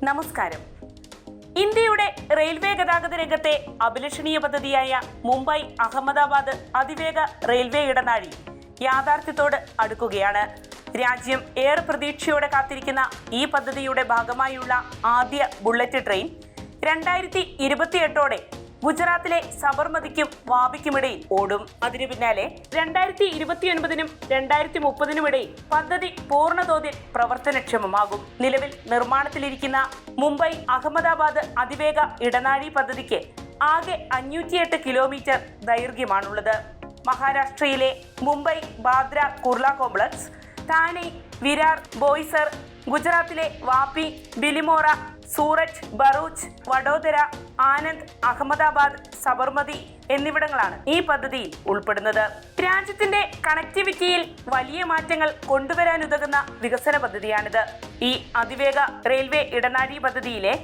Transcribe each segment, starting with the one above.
നമസ്കാരം. ഇന്ത്യയുടെ റെയിൽവേ ഗതാഗത രംഗത്തെ അഭിലഷണീയ പദ്ധതിയായ മുംബൈ അഹമ്മദാബാദ് അതിവേഗ റെയിൽവേ ഇടനാഴി യാഥാർത്ഥ്യത്തോട് അടുക്കുകയാണ്. രാജ്യം ഏറെ പ്രതീക്ഷയോടെ കാത്തിരിക്കുന്ന ഈ പദ്ധതിയുടെ ഭാഗമായുള്ള ആദ്യ ബുള്ളറ്റ് ട്രെയിൻ 2028ഓടെ ഗുജറാത്തിലെ സബർമതിക്കും വാപിക്കുമിടയിൽ ഓടും. അതിനു പിന്നാലെ 2029നും 2030നും ഇടയിൽ പദ്ധതി പൂർണ്ണതോതിൽ പ്രവർത്തനക്ഷമമാകും. നിലവിൽ നിർമ്മാണത്തിലിരിക്കുന്ന മുംബൈ അഹമ്മദാബാദ് അതിവേഗ ഇടനാഴി പദ്ധതിക്ക് ആകെ 508 കിലോമീറ്റർ ദൈർഘ്യമാണുള്ളത്. മഹാരാഷ്ട്രയിലെ മുംബൈ ബാന്ദ്ര കുർള കോംപ്ലക്സ്, താനെ, വിരാർ, ബോയ്സർ, ഗുജറാത്തിലെ വാപി, ബിലിമോറ, സൂററ്റ്, ഭറൂച്ച്, വഡോദര, ആനന്ദ്, അഹമ്മദാബാദ്, സബർമതി എന്നിവിടങ്ങളാണ് ഈ പദ്ധതിയിൽ ഉൾപ്പെടുന്നത്. രാജ്യത്തിന്റെ കണക്ടിവിറ്റിയിൽ വലിയ മാറ്റങ്ങൾ കൊണ്ടുവരാനുതകുന്ന വികസന പദ്ധതിയാണിത്. ഈ അതിവേഗ റെയിൽവേ ഇടനാഴി പദ്ധതിയിലെ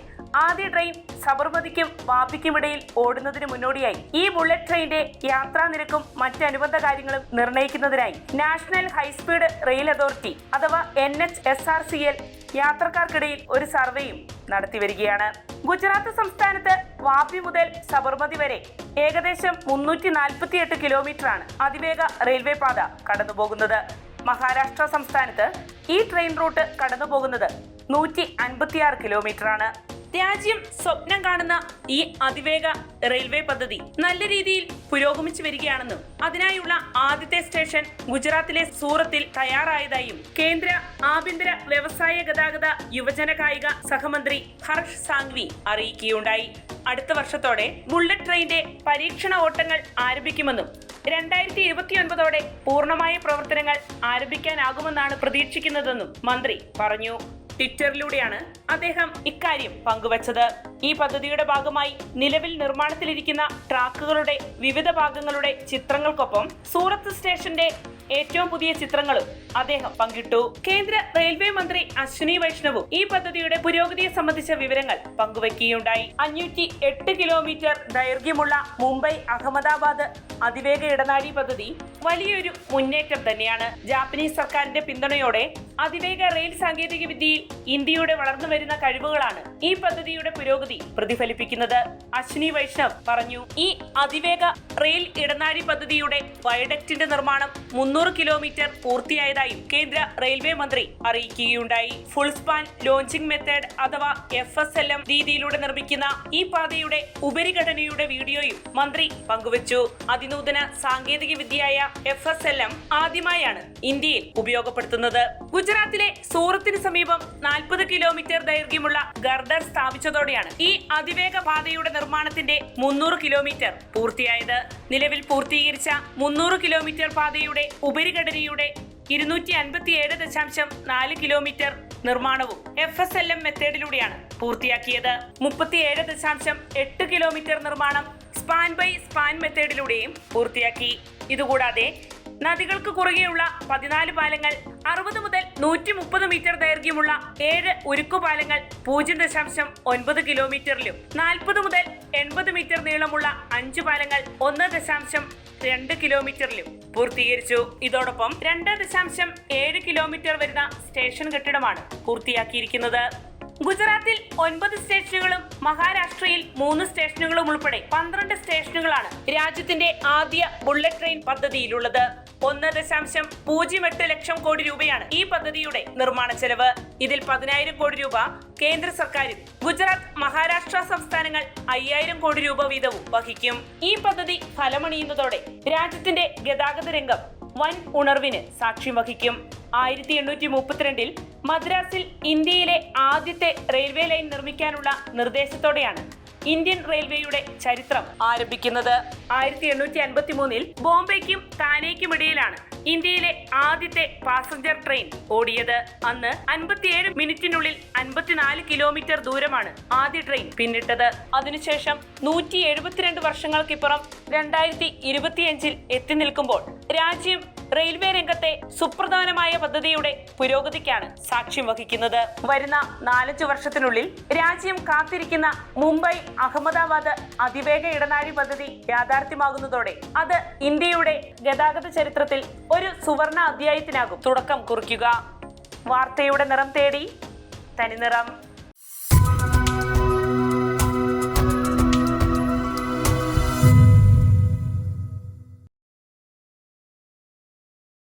ആദ്യ ട്രെയിൻ സബർമതിക്കും വാപിക്കുമിടയിൽ ഓടുന്നതിന് മുന്നോടിയായി ഈ ബുള്ളറ്റ് ട്രെയിനിന്റെ യാത്രാ നിരക്കും മറ്റ് അനുബന്ധ കാര്യങ്ങളും നിർണ്ണയിക്കുന്നതിനായി നാഷണൽ ഹൈസ്പീഡ് റെയിൽ അതോറിറ്റി അഥവാ NHSRCL യാത്രക്കാർക്കിടയിൽ ഒരു സർവേയും നടത്തിവരികയാണ്. ഗുജറാത്ത് സംസ്ഥാനത്ത് വാപി മുതൽ സബർമതി വരെ ഏകദേശം 348 കിലോമീറ്ററാണ് അതിവേഗ റെയിൽവേ പാത കടന്നുപോകുന്നത്. മഹാരാഷ്ട്ര സംസ്ഥാനത്ത് ഈ ട്രെയിൻ റൂട്ട് കടന്നുപോകുന്നത് 156 കിലോമീറ്ററാണ്. രാജ്യം സ്വപ്നം കാണുന്ന ഈ അതിവേഗ റെയിൽവേ പദ്ധതി നല്ല രീതിയിൽ പുരോഗമിച്ചു വരികയാണെന്നും അതിനായുള്ള ആദ്യത്തെ സ്റ്റേഷൻ ഗുജറാത്തിലെ സൂറത്തിൽ തയ്യാറായതായും കേന്ദ്ര ആഭ്യന്തര വ്യവസായ ഗതാഗത യുവജന കായിക സഹമന്ത്രി ഹർഷ് സാങ്വി അറിയിക്കുകയുണ്ടായി. അടുത്ത വർഷത്തോടെ ബുള്ളറ്റ് ട്രെയിനിന്റെ പരീക്ഷണ ഓട്ടങ്ങൾ ആരംഭിക്കുമെന്നും 2029ഓടെ പൂർണ്ണമായ പ്രവർത്തനങ്ങൾ ആരംഭിക്കാനാകുമെന്നാണ് പ്രതീക്ഷിക്കുന്നതെന്നും മന്ത്രി പറഞ്ഞു. ട്വിറ്ററിലൂടെയാണ് അദ്ദേഹം ഇക്കാര്യം പങ്കുവച്ചത്. ഈ പദ്ധതിയുടെ ഭാഗമായി നിലവിൽ നിർമ്മാണത്തിലിരിക്കുന്ന ട്രാക്കുകളുടെ വിവിധ ഭാഗങ്ങളുടെ ചിത്രങ്ങൾക്കൊപ്പം സൂറത്ത് സ്റ്റേഷന്റെ ഏറ്റവും പുതിയ ചിത്രങ്ങളും അദ്ദേഹം പങ്കിട്ടു. കേന്ദ്ര റെയിൽവേ മന്ത്രി അശ്വിനി വൈഷ്ണവും ഈ പദ്ധതിയുടെ പുരോഗതിയെ സംബന്ധിച്ച വിവരങ്ങൾ പങ്കുവയ്ക്കുകയുണ്ടായി. 508 കിലോമീറ്റർ ദൈർഘ്യമുള്ള മുംബൈ അഹമ്മദാബാദ് അതിവേഗ ഇടനാഴി പദ്ധതി വലിയൊരു മുന്നേറ്റം തന്നെയാണ്. ജാപ്പനീസ് സർക്കാരിന്റെ പിന്തുണയോടെ അതിവേഗ റെയിൽ സാങ്കേതിക വിദ്യയിൽ ഇന്ത്യയുടെ വളർന്നു വരുന്ന കഴിവുകളാണ് ഈ പദ്ധതിയുടെ പുരോഗതി പ്രതിഫലിപ്പിക്കുന്നത്. അശ്വിനി വൈഷ്ണവ് പറഞ്ഞു. ഈ അതിവേഗ റെയിൽ ഇടനാഴി പദ്ധതിയുടെ വയഡക്റ്റിന്റെ നിർമ്മാണം 300 കിലോമീറ്റർ പൂർത്തിയായതായും കേന്ദ്ര റെയിൽവേ മന്ത്രി അറിയിക്കുകയുണ്ടായി. ഫുൾ സ്പാൻ ലോഞ്ചിംഗ് മെത്തേഡ് അഥവാ FSLM രീതിയിലൂടെ നിർമ്മിക്കുന്ന ഈ പാതയുടെ ഉപരിഘടനയുടെ വീഡിയോയും മന്ത്രി പങ്കുവച്ചു. അതിനൂതന സാങ്കേതിക വിദ്യയായ FSLM ആദ്യമായാണ് ഇന്ത്യയിൽ ഉപയോഗപ്പെടുത്തുന്നത്. ഗുജറാത്തിലെ സൂറത്തിന് സമീപം 40 കിലോമീറ്റർ ദൈർഘ്യമുള്ള ഗർഡർ സ്ഥാപിച്ചതോടെയാണ് ഈ അതിവേഗ പാതയുടെ നിർമ്മാണത്തിന്റെ 300 കിലോമീറ്റർ പൂർത്തിയായത്. നിലവിൽ പൂർത്തീകരിച്ച 300 കിലോമീറ്റർ പാതയുടെ ഉപരിഘടനയുടെ 257.4 കിലോമീറ്റർ നിർമ്മാണവും FSLM മെത്തേഡിലൂടെയാണ് പൂർത്തിയാക്കിയത്. 37.8 കിലോമീറ്റർ നിർമ്മാണം സ്പാൻ ബൈ സ്പാൻ മെത്തേഡിലൂടെയും പൂർത്തിയാക്കി. ഇതുകൂടാതെ നദികൾക്ക് കുറുകെയുള്ള 14 പാലങ്ങൾ, 60 മുതൽ 130 മീറ്റർ ദൈർഘ്യമുള്ള 7 ഉരുക്കുപാലങ്ങൾ 0.9 കിലോമീറ്ററിലും 40 മുതൽ 80 മീറ്റർ നീളമുള്ള 5 പാലങ്ങൾ 1.2 കിലോമീറ്ററിലും പൂർത്തീകരിച്ചു. ഇതോടൊപ്പം 2.7 കിലോമീറ്റർ വരുന്ന സ്റ്റേഷൻ കെട്ടിടമാണ് പൂർത്തിയാക്കിയിരിക്കുന്നത്. ഗുജറാത്തിൽ 9 സ്റ്റേഷനുകളും മഹാരാഷ്ട്രയിൽ 3 സ്റ്റേഷനുകളും ഉൾപ്പെടെ 12 സ്റ്റേഷനുകളാണ് രാജ്യത്തിന്റെ ആദ്യ ബുള്ളറ്റ് ട്രെയിൻ പദ്ധതിയിലുള്ളത്. 1.08 ലക്ഷം കോടി രൂപയാണ് ഈ പദ്ധതിയുടെ നിർമ്മാണ ചെലവ്. ഇതിൽ 10,000 കോടി രൂപ കേന്ദ്ര സർക്കാരും ഗുജറാത്ത്, മഹാരാഷ്ട്ര സംസ്ഥാനങ്ങൾ 5,000 കോടി രൂപ വീതവും വഹിക്കും. ഈ പദ്ധതി ഫലമണിയുന്നതോടെ രാജ്യത്തിന്റെ ഗതാഗത രംഗം വൻ ഉണർവിന് സാക്ഷ്യം വഹിക്കും. 1832 മദ്രാസിൽ ഇന്ത്യയിലെ ആദ്യത്തെ റെയിൽവേ ലൈൻ നിർമ്മിക്കാനുള്ള നിർദ്ദേശത്തോടെയാണ് ഇന്ത്യൻ റെയിൽവേയുടെ ചരിത്രം ആരംഭിക്കുന്നത്. 1853 ബോംബെക്കും താനേക്കും ഇടയിലാണ് ഇന്ത്യയിലെ ആദ്യത്തെ പാസഞ്ചർ ട്രെയിൻ ഓടിയത്. അന്ന് 57 മിനിറ്റിനുള്ളിൽ 54 കിലോമീറ്റർ ദൂരമാണ് ആദ്യ ട്രെയിൻ പിന്നിട്ടത്. അതിനുശേഷം 172 വർഷങ്ങൾക്കിപ്പുറം 2025 എത്തി നിൽക്കുമ്പോൾ രാജ്യം റെയിൽവേ രംഗത്തെ സുപ്രധാനമായ പദ്ധതിയുടെ പുരോഗതിക്കാണ് സാക്ഷ്യം വഹിക്കുന്നത്. വരുന്ന 4 വർഷത്തിനുള്ളിൽ രാജ്യം കാത്തിരിക്കുന്ന മുംബൈ അഹമ്മദാബാദ് അതിവേഗ ഇടനാഴി പദ്ധതി യാഥാർത്ഥ്യമാകുന്നതോടെ അത് ഇന്ത്യയുടെ ഗതാഗത ചരിത്രത്തിൽ ഒരു സുവർണ അധ്യായത്തിനാകും തുടക്കം കുറിക്കുക. വാർത്തയുടെ നിറം തേടി തനിനിറം.